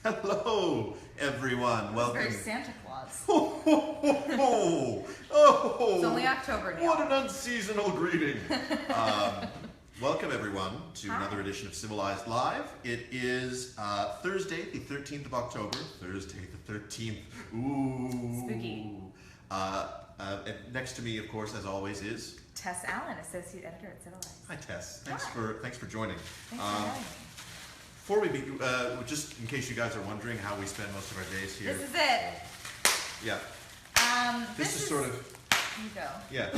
Hello, everyone. Welcome. Very Santa Claus. Ho, ho, ho, ho. Oh, It's only October now. What an unseasonal greeting. Welcome, everyone, to Hi. another edition of Civilized Live. It is Thursday, the 13th of October. Thursday, the 13th. Ooh. Spooky. And next to me, of course, as always, is Tess Allen, Associate Editor at Civilized. hi, Tess. Thanks Hi. for joining. Thanks for having me. Before we begin, just in case you guys are wondering how we spend most of our days here. This is it. Yeah. This is sort of, You go. yeah.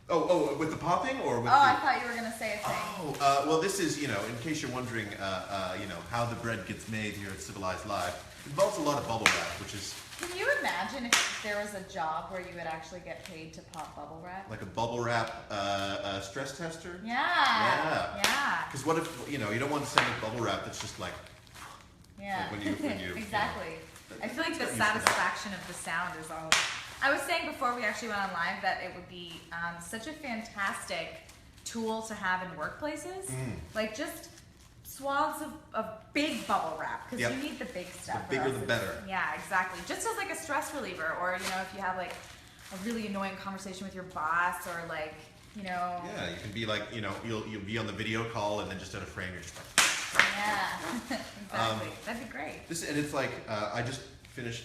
Oh, with the popping or with Oh, the... I thought you were going to say a thing. Oh, well, this is, in case you're wondering, how the bread gets made here at Civilized Live. It involves a lot of bubble wrap, which is Can you imagine if there was a job where you would actually get paid to pop bubble wrap? like a bubble wrap stress tester. Yeah. Yeah. Because what if, you don't want to send a bubble wrap that's just like, Yeah. Like when you exactly. I feel like the Get used to that. satisfaction of the sound is all. I was saying before we actually went on live that it would be such a fantastic tool to have in workplaces. Like just swaths of big bubble wrap because Yep. you need the big stuff. The or bigger else the it's- better. Yeah, exactly. Just as like a stress reliever, or if you have like a really annoying conversation with your boss, or like Yeah, you can be like, you'll be on the video call and then just at a frame you're just like... Yeah, exactly. That'd be great. And it's like, I just finished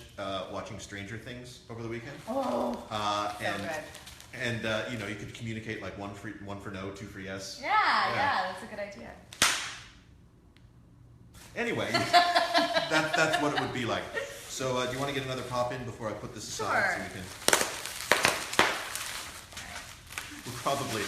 watching Stranger Things over the weekend. Oh, so and good. and you could communicate like one for no, two for yes. Yeah, that's a good idea. Anyway, that's what it would be like. So do you want to get another pop in before I put this aside Sure. so we can? We're probably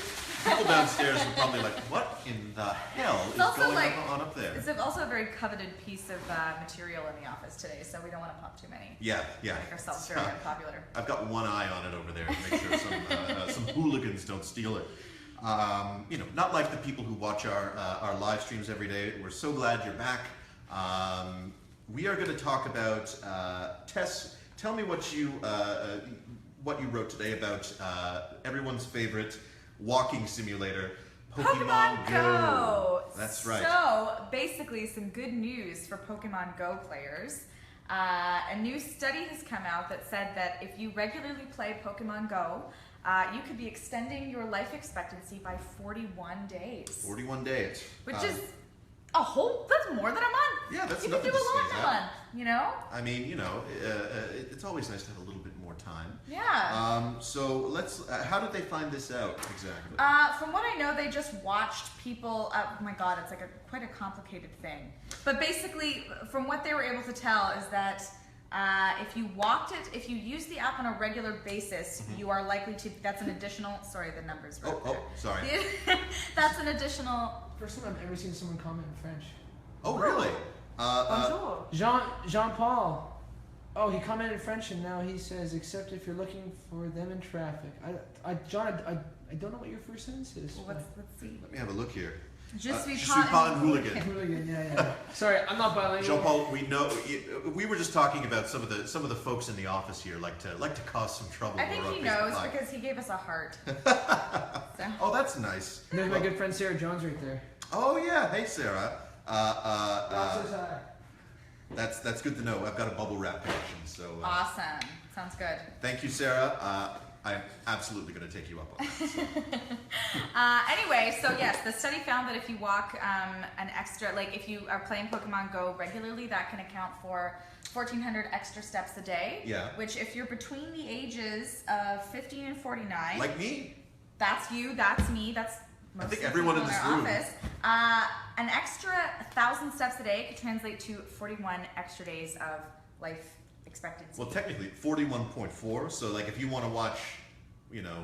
people downstairs are probably like, what in the hell is also going like- on up there? It's also a very coveted piece of material in the office today, so we don't want to pop too many. Yeah. Make ourselves very unpopular. I've got one eye on it over there to make sure some hooligans don't steal it. Not like the people who watch our live streams every day. We're so glad you're back. We are going to talk about Tess. Tell me what you wrote today about everyone's favorite walking simulator, Pokemon Go. That's right. So basically, some good news for Pokemon Go players. A new study has come out that said that if you regularly play Pokemon Go, you could be extending your life expectancy by 41 days. 41 days. Which is that's more than a month. Yeah, that's you can nothing do a to lot sneeze in a at. month, I mean, it's always nice to have a little bit more time. Yeah. So let's. How did they find this out exactly? From what I know, they just watched people. Oh my God, it's like quite a complicated thing. But basically, from what they were able to tell, is that if you use the app on a regular basis, you are likely to. That's an additional. Sorry, the numbers. Right there. Sorry. That's an additional. First time I've ever seen someone comment in French. Oh, really? Bonjour. Jean-Paul. Oh, he commented in French and now he says, except if you're looking for them in traffic. John, I don't know what your first sentence is. Well, let's see. Let me have a look here. Je suis Je suis pas un hooligan. Hooligan, yeah. Sorry, I'm not bilingual. Jean-Paul, we were just talking about some of the folks in the office here like to cause some trouble. I think over he on Facebook knows Live. because he gave us a heart. So. Oh, that's nice. There's my good friend Sarah Jones right there. Oh yeah, hey Sarah. Says hi. That's good to know. I've got a bubble wrap connection, so Awesome. Sounds good. thank you, Sarah. I'm absolutely going to take you up on that. So. Anyway, so yes, the study found that if you walk an extra, like if you are playing Pokemon Go regularly, that can account for 1,400 extra steps a day. Yeah. Which, if you're between the ages of 15 and 49, Like me. that's you, that's me, that's most I think of the everyone people in this our room. office. An extra 1,000 steps a day could translate to 41 extra days of life expectancy. Well, technically 41.4. So like if you want to watch,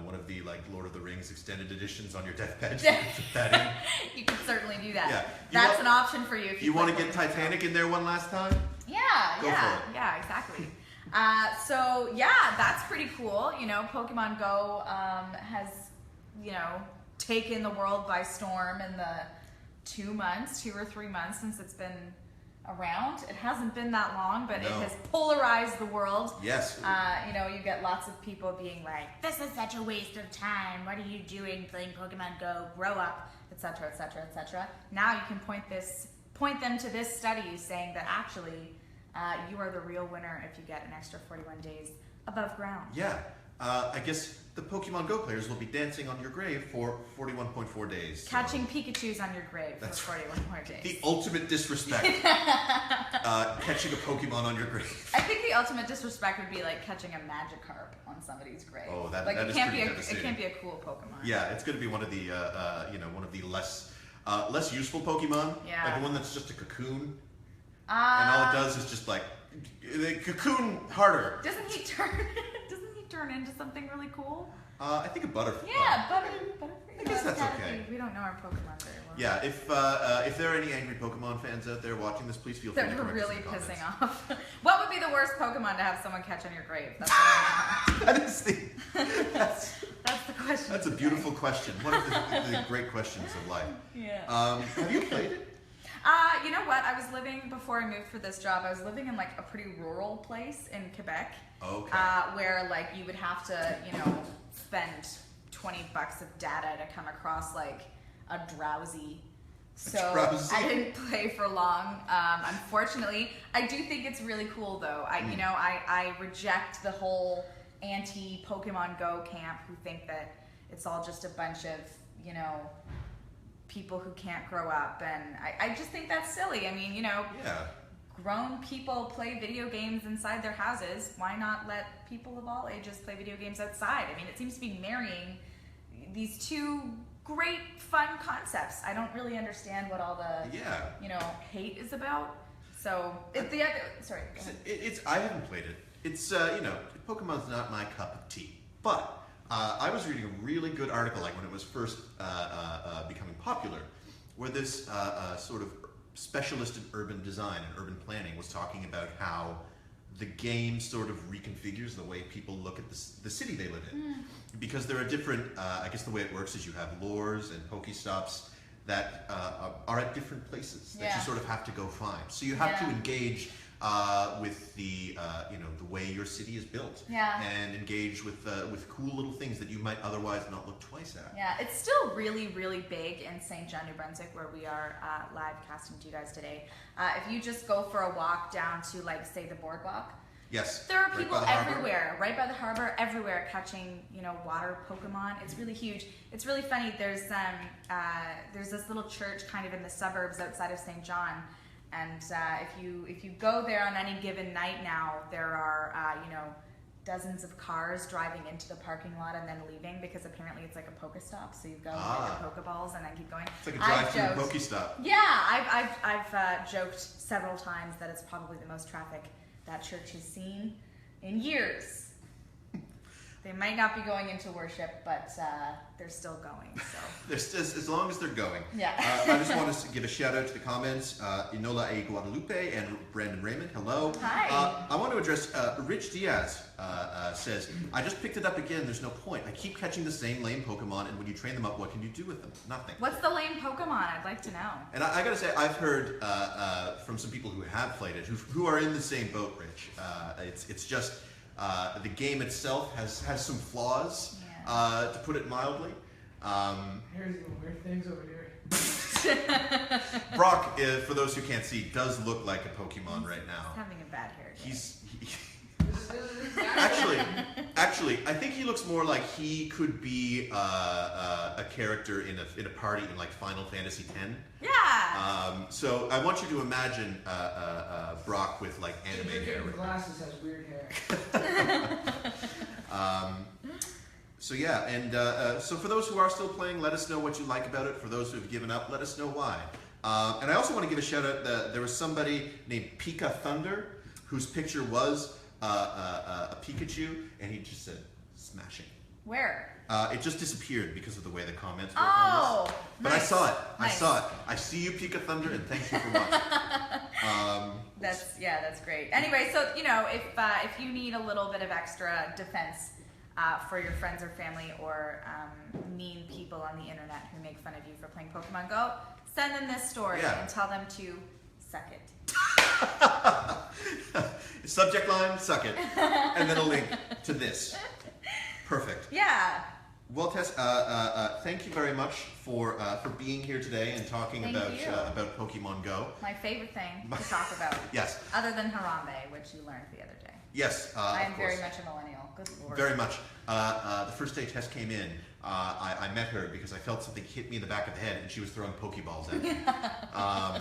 one of the like Lord of the Rings extended editions on your deathbed, you can put that in. You can certainly do that. Yeah. That's an option for you. If You want to play get Pokemon Go. Titanic in there one last time? Yeah, Go yeah, for it. yeah, exactly. So yeah, that's pretty cool. Pokemon Go has, taken the world by storm in the 2 or 3 months since it's been around. It hasn't been that long, but it No. has polarized the world. Yes. You get lots of people being like, "This is such a waste of time. What are you doing playing Pokemon Go? Grow up," etc., etc., etc. Now you can point them to this study saying that actually you are the real winner if you get an extra 41 days above ground. Yeah. I guess the Pokemon Go players will be dancing on your grave for 41.4 days. So Catching Pikachus on your grave for That's 41 more days. the ultimate disrespect. Catching a Pokemon on your grave. I think the ultimate disrespect would be like catching a Magikarp on somebody's grave. Oh, that like is it can't pretty be devastating. it can't be a cool Pokemon. Yeah, it's going to be one of the one of the less useful Pokemon. Yeah. Like the one that's just a cocoon, and Uh, all it does is just like the cocoon harder. Doesn't he turn? Doesn't he turn into something really cool? I think a butterfly. Yeah, Butterfree. I guess that's gotta okay. be- We don't know our Pokemon very well. Yeah, if there are any angry Pokemon fans out there watching this, please feel free That to we're correct us really in the comments. pissing off. What would be the worst Pokemon to have someone catch on your grave? That's what I That is the, that's the question. that's a today. beautiful question. One of the great questions of life. Yeah. Have you played it? You know what? I was living before I moved for this job. I was living in like a pretty rural place in Quebec, Okay. where like you would have to, spend $20 of data to come across like a Drowsy. So Drowsy. I didn't play for long. Unfortunately, I do think it's really cool though. I reject the whole anti-Pokemon Go camp who think that it's all just a bunch of people who can't grow up, and I just think that's silly. I mean, Yeah. grown people play video games inside their houses. Why not let people of all ages play video games outside? I mean, it seems to be marrying these two great fun concepts. I don't really understand what all the Yeah. hate is about. So the other sorry. Go ahead. It's I haven't played it. It's Pokemon's not my cup of tea. But I was reading a really good article, like when it was first becoming popular, where this sort of specialist in urban design and urban planning was talking about how the game sort of reconfigures the way people look at the city they live in. Because there are different, I guess the way it works is you have lures and Pokestops that are at different places that you Yeah. sort of have to go find. So you have to Yeah. engage with the the way your city is built, Yeah. and engage with cool little things that you might otherwise not look twice at. Yeah, it's still really, really big in St. John, New Brunswick, where we are live casting to you guys today. If you just go for a walk down to, like, say, the boardwalk, Yes. there are right people by the harbor. everywhere, right by the harbor, everywhere catching, water Pokemon. It's really huge. It's really funny. There's this little church kind of in the suburbs outside of St. John, and if you go there on any given night now, there are dozens of cars driving into the parking lot and then leaving, because apparently it's like a Pokestop. So you go and get your Pokeballs and then keep going. It's like a I've drive-through joked- Pokestop. Yeah, I've joked several times that it's probably the most traffic that church has seen in years. They might not be going into worship, but they're still going. So There's just, as long as they're going. Yeah. I just want to give a shout out to the comments. Inola A. Guadalupe and Brandon Raymond. Hello. Hi. I want to address Rich Diaz says, I just picked it up again. There's no point. I keep catching the same lame Pokemon, and when you train them up, what can you do with them? Nothing. what's the lame Pokemon? I'd like to know. And I gotta say, I've heard from some people who have played it, who are in the same boat, Rich. It's just the game itself has some flaws, Yeah. to put it mildly. Here's even weird things over here. Brock, for those who can't see, does look like a Pokemon right He's now. having a bad hair day. Actually, I think he looks more like he could be a character in a party in like Final Fantasy X. Yeah. So I want you to imagine Brock with like anime hair. With glasses has weird hair. So yeah, and so for those who are still playing, let us know what you like about it. For those who have given up, let us know why. And I also want to give a shout out that there was somebody named Pika Thunder whose picture was a Pikachu, and he just said smashing. Where? It just disappeared because of the way the comments work on Oh. this. But nice. I saw it. Nice. I saw it. I see you, Pika Thunder, and thank you for watching. That's great. Anyway, so if you need a little bit of extra defense for your friends or family, or mean people on the internet who make fun of you for playing Pokemon Go, send them this story Yeah. and tell them to suck it. Subject line, suck it. And then a link to this. Perfect. Yeah. Well, Tess, thank you very much for being here today and talking Thank about you. about Pokemon Go. My favorite thing to talk about. Yes, Other than Harambe, which you learned the other day. yes. I am of course. very much a millennial. Good lord. Very much. The first day Tess came in, I met her because I felt something hit me in the back of the head, and she was throwing Pokeballs at me. That's how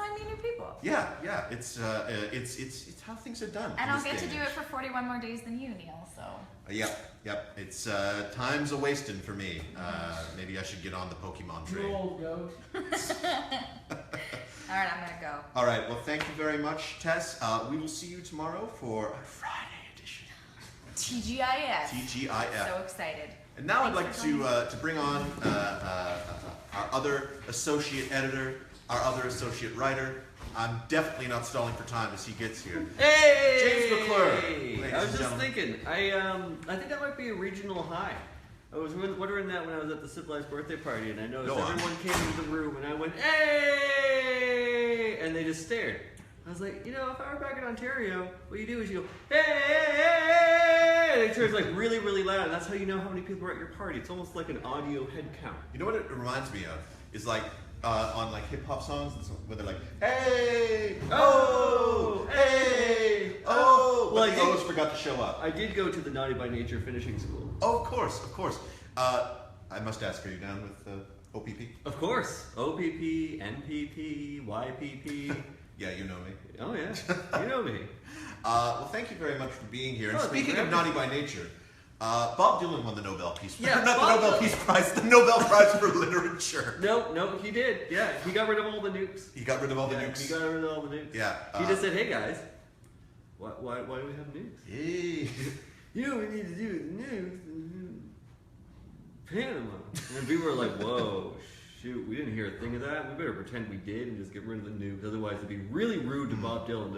I meet new people. Yeah, it's how things are done. And in I'll this get day to do and it age. for 41 more days than you, Neil. So. Yep. It's time's a wasting for me. Maybe I should get on the Pokemon You train. old goat. All right, I'm gonna go. All right. Well, thank you very much, Tess. We will see you tomorrow for our Friday edition. TGIF. TGIF. So excited. And now I'd like Thanks for joining to bring on our other associate editor, our other associate writer. I'm definitely not stalling for time as he gets here. Hey! James McClure, ladies I was and just gentlemen. thinking, I think that might be a regional high. I was wondering that when I was at the Civilized birthday party, and I noticed Go on. everyone came into the room, and I went, hey! And they just stared. I was like, if I were back in Ontario, what you do is you go, hey! And it turns like really, really loud, and that's how you know how many people are at your party. It's almost like an audio head count. You know what it reminds me of? Is like on like hip hop songs where they're like, hey, oh, hey, oh. Well, But I the did- O's forgot to show up. I did go to the Naughty by Nature finishing school. Oh, of course. I must ask, are you down with OPP? Of course. OPP, NPP, YPP. Yeah, you know me. Oh, yeah. You know me. Well, thank you very much for being here. And Oh, speaking thank of you. Naughty by Nature, Bob Dylan won the Nobel Peace Prize. Yeah, Not the Bob Nobel Dylan. Peace Prize, the Nobel Prize for Literature. No, he did. Yeah, he got rid of all the nukes. He got rid of all the Yeah, nukes. He got rid of all the nukes. Yeah. He just said, hey, guys, why do we have nukes? Hey. You know what we need to do with the nukes? Panama. And people were like, whoa, shoot, we didn't hear a thing of that. We better pretend we did and just get rid of the nukes. Otherwise, it'd be really rude to Bob Dylan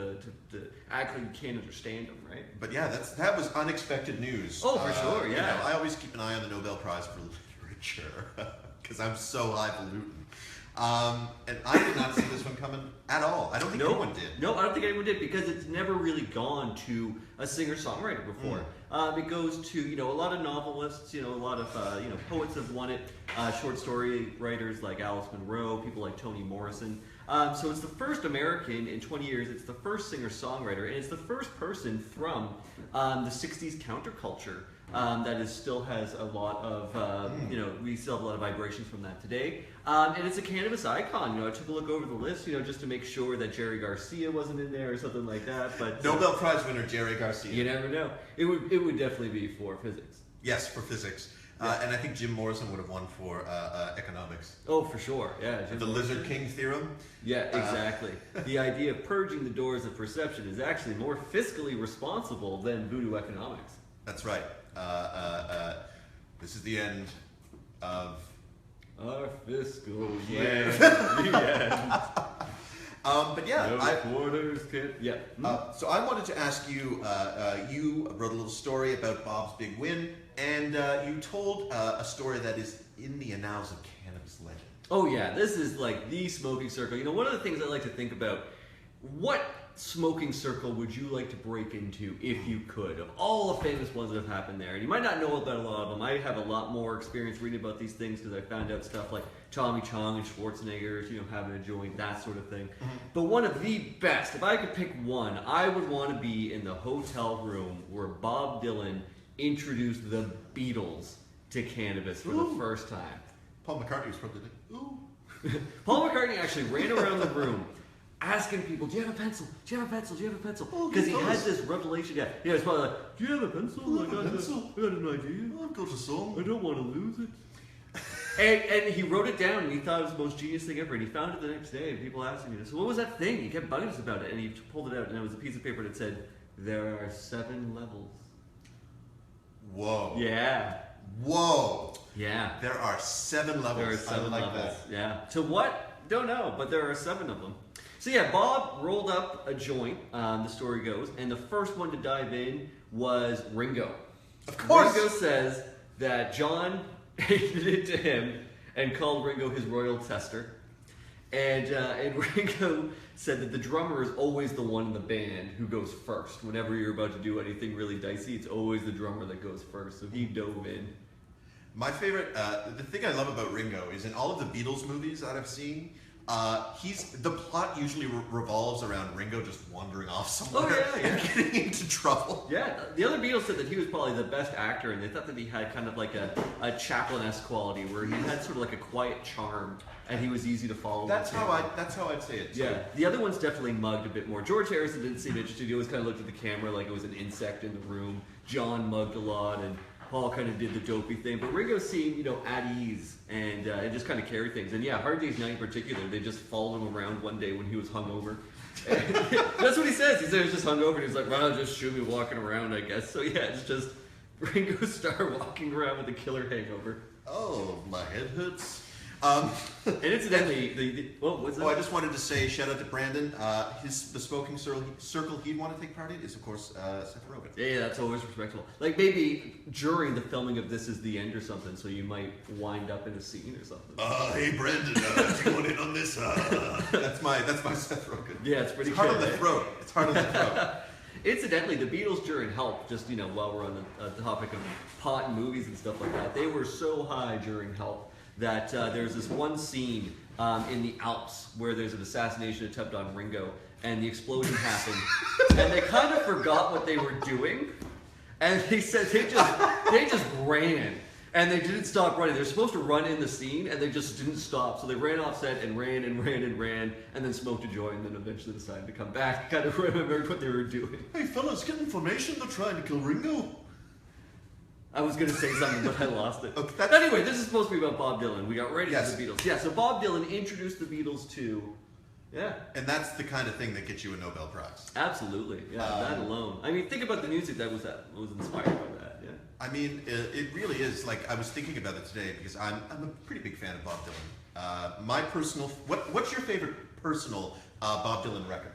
to act like you can't understand him, right? But yeah, that was unexpected news. Oh, for sure, you yeah. know, I always keep an eye on the Nobel Prize for Literature because I'm so highfalutin. And I did not see this one coming at all. I don't think anyone did. No, I don't think anyone did because it's never really gone to a singer-songwriter before. It goes to, a lot of novelists, a lot of, poets have won it, short story writers like Alice Munro, people like Toni Morrison. So it's the first American in 20 years, it's the first singer-songwriter, and it's the first person from the 60s counterculture that still has a lot of, we still have a lot of vibrations from that today. And it's a cannabis icon. I took a look over the list, just to make sure that Jerry Garcia wasn't in there or something like that. But Nobel Prize winner Jerry Garcia. you never know. It would definitely be for physics. Yes, for physics. Yeah. And I think Jim Morrison would have won for economics. Oh, for sure. Yeah. The Lizard King theorem. Yeah, exactly. The idea of purging the doors of perception is actually more fiscally responsible than voodoo economics. That's right. This is the end of. Our fiscal Yeah. year. The But yeah, end. No quarters can. Yeah. so I wanted to ask you. You wrote a little story about Bob's big win, and you told a story that is in the annals of cannabis legend. Oh yeah, this is like the smoking circle. One of the things I like to think about, what smoking circle would you like to break into if you could? Of all the famous ones that have happened there, and you might not know about a lot of them. I have a lot more experience reading about these things because I found out stuff like Tommy Chong and Schwarzenegger's, having a joint, that sort of thing. But one of the best, if I could pick one, I would want to be in the hotel room where Bob Dylan introduced the Beatles to cannabis for the first time. Paul McCartney was probably like, ooh. Paul McCartney actually ran around the room asking people, do you have a pencil? Do you have a pencil? Do you have a pencil? Oh, Because he good had fellas. this revelation. Yeah, it's probably like, do you have a pencil? Oh, I have a pencil. I got an idea. I've got a song. I don't want to lose it. and he wrote it down, and he thought it was the most genius thing ever. And he found it the next day, and people asked him, so what was that thing? He kept bugging us about it, and he pulled it out, and it was a piece of paper that said, there are 7 levels. Whoa. Yeah. Whoa. Yeah. There are 7 levels. There are 7 I like levels. that. Yeah. To what? Don't know, but there are 7 of them. So yeah, Bob rolled up a joint, the story goes, and the first one to dive in was Ringo. Of course. Ringo says that John handed it to him and called Ringo his royal tester. And Ringo said that the drummer is always the one in the band who goes first. Whenever you're about to do anything really dicey, it's always the drummer that goes first. So he dove in. My favorite, the thing I love about Ringo is in all of the Beatles movies that I've seen, the plot usually revolves around Ringo just wandering off somewhere Oh, yeah. and getting into trouble. Yeah, the other Beatles said that he was probably the best actor, and they thought that he had kind of like a Chaplin-esque quality, where he had sort of like a quiet charm, and he was easy to follow. That's how I'd say it too. Yeah, the other one's definitely mugged a bit more. George Harrison didn't seem interested. He always kind of looked at the camera like it was an insect in the room. John mugged a lot, and Paul kind of did the dopey thing. But Ringo seemed, at ease and just kind of carried things. And yeah, Hard Day's Night in particular, they just followed him around one day when he was hungover. And that's what he says. He said he was just hungover, and he's like, well, just shoot me walking around, I guess. So yeah, it's just Ringo Starr walking around with a killer hangover. Oh, my head hurts. And incidentally, what's that? Oh, I just wanted to say shout out to Brandon. The smoking circle he'd want to take part in is, of course, Seth Rogen. Yeah, that's always respectable. Like maybe during the filming of This Is the End or something, so you might wind up in a scene or something. Hey Brandon, you going in on this? That's my Seth Rogen. Yeah, it's pretty It's hard good, on the eh? throat. It's hard on the throat. Incidentally, the Beatles during Help, just while we're on the topic of pot and movies and stuff like that, they were so high during Help that there's this one scene in the Alps where there's an assassination attempt on Ringo, and the explosion happened, and they kind of forgot what they were doing, and they said they just ran. And they didn't stop running. They're supposed to run in the scene, and they just didn't stop. So they ran off set and ran and ran and ran, and then smoked a joint, and then eventually decided to come back. Kind of remembered what they were doing. Hey fellas, get information. They're trying to kill Ringo. I was going to say something, but I lost it. Okay, that's- Anyway, this is supposed to be about Bob Dylan. We got right into Yes. the Beatles. Yeah, so Bob Dylan introduced the Beatles to... Yeah, And that's the kind of thing that gets you a Nobel Prize. absolutely. Yeah, that alone. I mean, think about the music that was inspired by that. Yeah. I mean, it really is. Like, I was thinking about it today because I'm a pretty big fan of Bob Dylan. My personal... What's your favorite personal Bob Dylan record?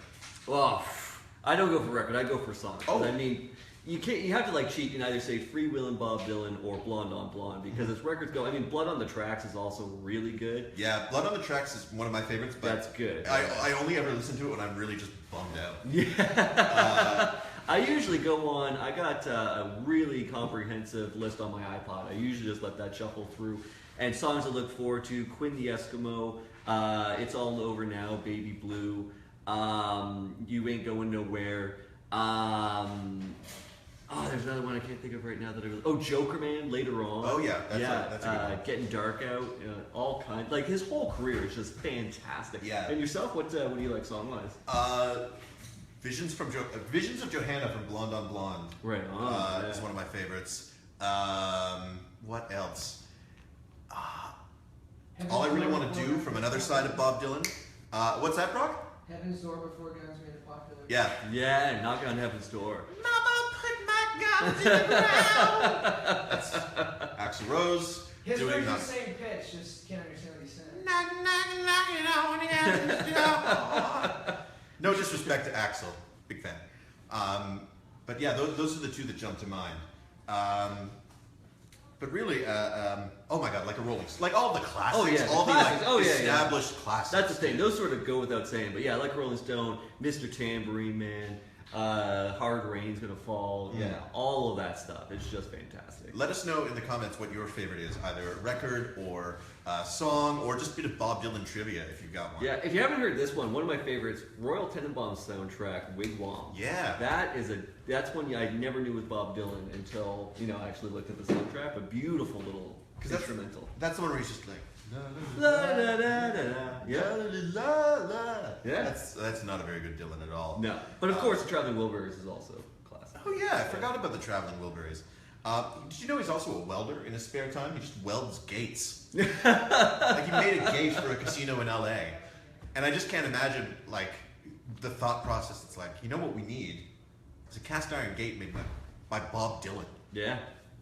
Well, I don't go for record. I go for song. Oh. I mean, you can't. You have to like cheat and either say Freewheelin' Bob Dylan or Blonde on Blonde because as records go, I mean, Blood on the Tracks is also really good. Yeah, Blood on the Tracks is one of my favorites, but That's good. I only ever listen to it when I'm really just bummed out. Yeah. I usually go on. I got a really comprehensive list on my iPod. I usually just let that shuffle through. And songs I look forward to: Quinn the Eskimo, It's All Over Now, Baby Blue, You Ain't Going Nowhere. There's another one I can't think of right now that I really... Oh, Joker Man, Later On. Oh, yeah, that's a good one. Getting Dark Out, all kinds. Like, his whole career is just fantastic. Yeah. And yourself, what do you like song-wise? Visions of Johanna from Blonde on Blonde. Right on. Is one of my favorites. What else? All I really want to do from another side of Bob Dylan. What's that, Brock? Heaven's Door Before Guns made it popular. Yeah. Yeah, Knock on Heaven's Door. Mama, put my guns in the ground. That's Axl Rose His doing version's that. the same pitch, just can't understand what he's saying. No disrespect to Axl, big fan. But yeah, those are the two that jump to mind. But really, oh my God, like a Rolling Stones, like all the classics, Oh, yeah, the all classics. the Oh, like yeah, yeah. established classics. That's the thing. Those sort of go without saying. But yeah, I like Rolling Stone, Mr. Tambourine Man, Hard Rain's Gonna Fall. Mm. Yeah, all of that stuff. It's just fantastic. Let us know in the comments what your favorite is, either a record or a song or just a bit of Bob Dylan trivia if you've got one. Yeah, if you haven't heard this one of my favorites, Royal Tenenbaums soundtrack, Wigwam. Yeah. That's one I never knew was Bob Dylan until I actually looked at the soundtrack. A beautiful little 'Cause that's- instrumental. That's the one where he's just like. La, da, da, da, da. Yeah. La, la. Yeah. That's not a very good Dylan at all. No, but of course, the Traveling Wilburys is also classic. Oh yeah, I forgot about the Traveling Wilburys. Did you know he's also a welder in his spare time? He just welds gates. Like he made a gate for a casino in LA. And I just can't imagine like the thought process. It's like, you know what we need? It's a cast iron gate made by Bob Dylan. Yeah.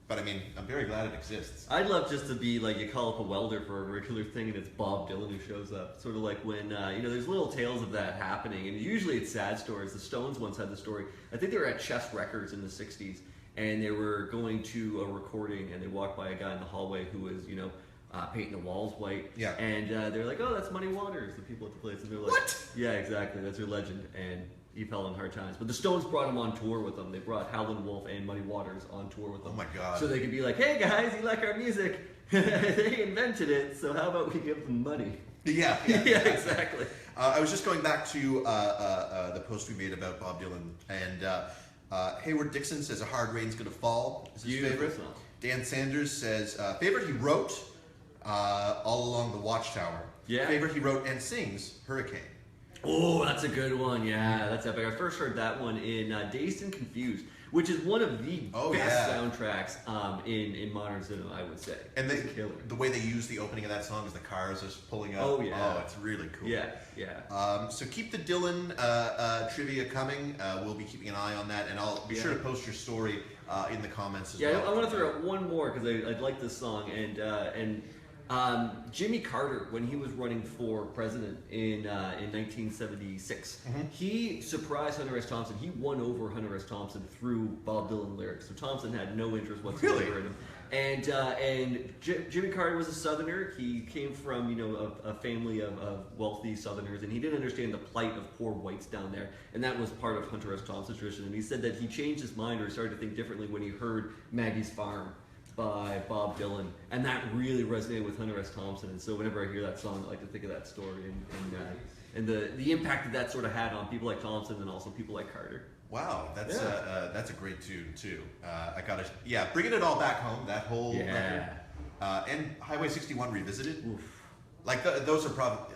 But I mean, I'm very glad it exists. I'd love just to be like you call up a welder for a regular thing and it's Bob Dylan who shows up. Sort of like when there's little tales of that happening, and usually it's sad stories. The Stones once had the story. I think they were at Chess Records in the '60s, and they were going to a recording, and they walked by a guy in the hallway who was painting the walls white. Yeah. And they're like, "Oh, that's Muddy Waters," the people at the place, and they're like, What? Yeah, exactly. That's your legend, and he fell in hard times. But the Stones brought him on tour with them. They brought Howlin' Wolf and Muddy Waters on tour with them. Oh my God. So they could be like, "Hey guys, you like our music? They invented it, so how about we give them money? Yeah, Yeah, exactly. I was just going back to the post we made about Bob Dylan, and Hayward Dixon says "A Hard Rain's Gonna Fall" is his Beautiful favorite. song. Dan Sanders says favorite he wrote "All Along the Watchtower." Yeah. Favorite he wrote and sings "Hurricane." Oh, that's a good one. Yeah, that's epic. I first heard that one in Dazed and Confused, which is one of the best soundtracks in modern cinema, I would say. And It's a killer. the way they use the opening of that song is the cars are pulling up. Oh, yeah. Oh, it's really cool. Yeah, yeah. So keep the Dylan trivia coming. We'll be keeping an eye on that, and I'll be sure to post your story in the comments as Yeah, well. I want to throw out one more because I like this song, and Jimmy Carter, when he was running for president in 1976, he surprised Hunter S. Thompson. He won over Hunter S. Thompson through Bob Dylan lyrics. So Thompson had no interest whatsoever Really? in him. And Jimmy Carter was a Southerner. He came from a family of wealthy Southerners, and he didn't understand the plight of poor whites down there. And that was part of Hunter S. Thompson's tradition. And he said that he changed his mind or started to think differently when he heard Maggie's Farm by Bob Dylan, and that really resonated with Hunter S. Thompson. And so whenever I hear that song, I like to think of that story and the impact that sort of had on people like Thompson and also people like Carter. Wow, that's a great tune too. I gotta bringing it all back home. That whole record. And Highway 61 revisited. Oof. Like those are probably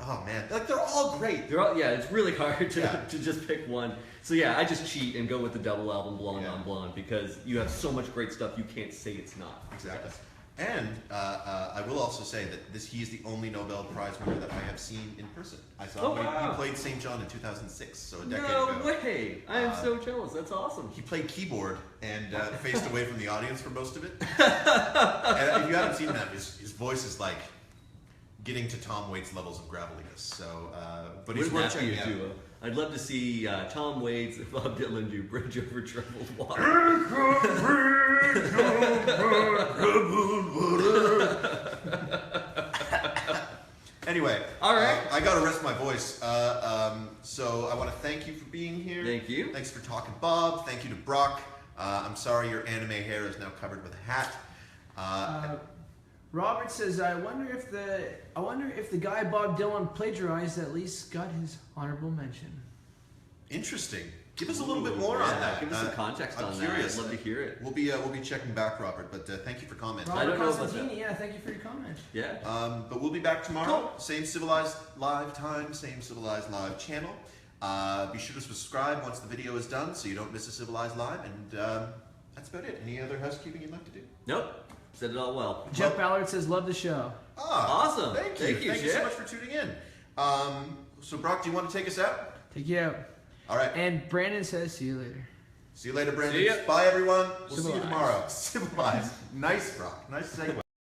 like they're all great. They're all, it's really hard to just pick one. So yeah, I just cheat and go with the double album Blonde on Blonde because you have so much great stuff you can't say it's not. Exactly. And I will also say that he is the only Nobel Prize winner that I have seen in person. I saw him when he played St. John in 2006, so a decade ago. No way! I am so jealous. That's awesome. He played keyboard and faced away from the audience for most of it. And if you haven't seen that, his voice is like getting to Tom Waits levels of graveliness. So, but he's Wouldn't worth that be checking a out. duo? I'd love to see Tom Waits and Bob Dylan do "Bridge Over Troubled Water." Anyway, all right. I got to rest my voice. So I want to thank you for being here. Thank you. Thanks for talking, Bob. Thank you to Brock. I'm sorry your anime hair is now covered with a hat. Robert says, I wonder if the guy Bob Dylan plagiarized at least got his honorable mention. Interesting. Give us a little bit more on that. Give us some context I'm on curious. that. I'd love to hear it. We'll be checking back, Robert. But thank you for commenting. Robert don't know about Constantini, thank you for your comment. Yeah. But we'll be back tomorrow. Cool. Same Civilized Live time, same Civilized Live channel. Be sure to subscribe once the video is done so you don't miss a Civilized Live. And that's about it. Any other housekeeping you'd like to do? Nope. Said it all well. Jeff Ballard says, love the show. Thank Awesome. you. Thank you, Thank you so Jeff. much for tuning in. So Brock, do you want to take us out? Take you out. All right. And Brandon says, see you later. See you later, Brandon. See ya. Bye, everyone. We'll see you Civilized. tomorrow. Civilized. Nice, Brock. Nice segue.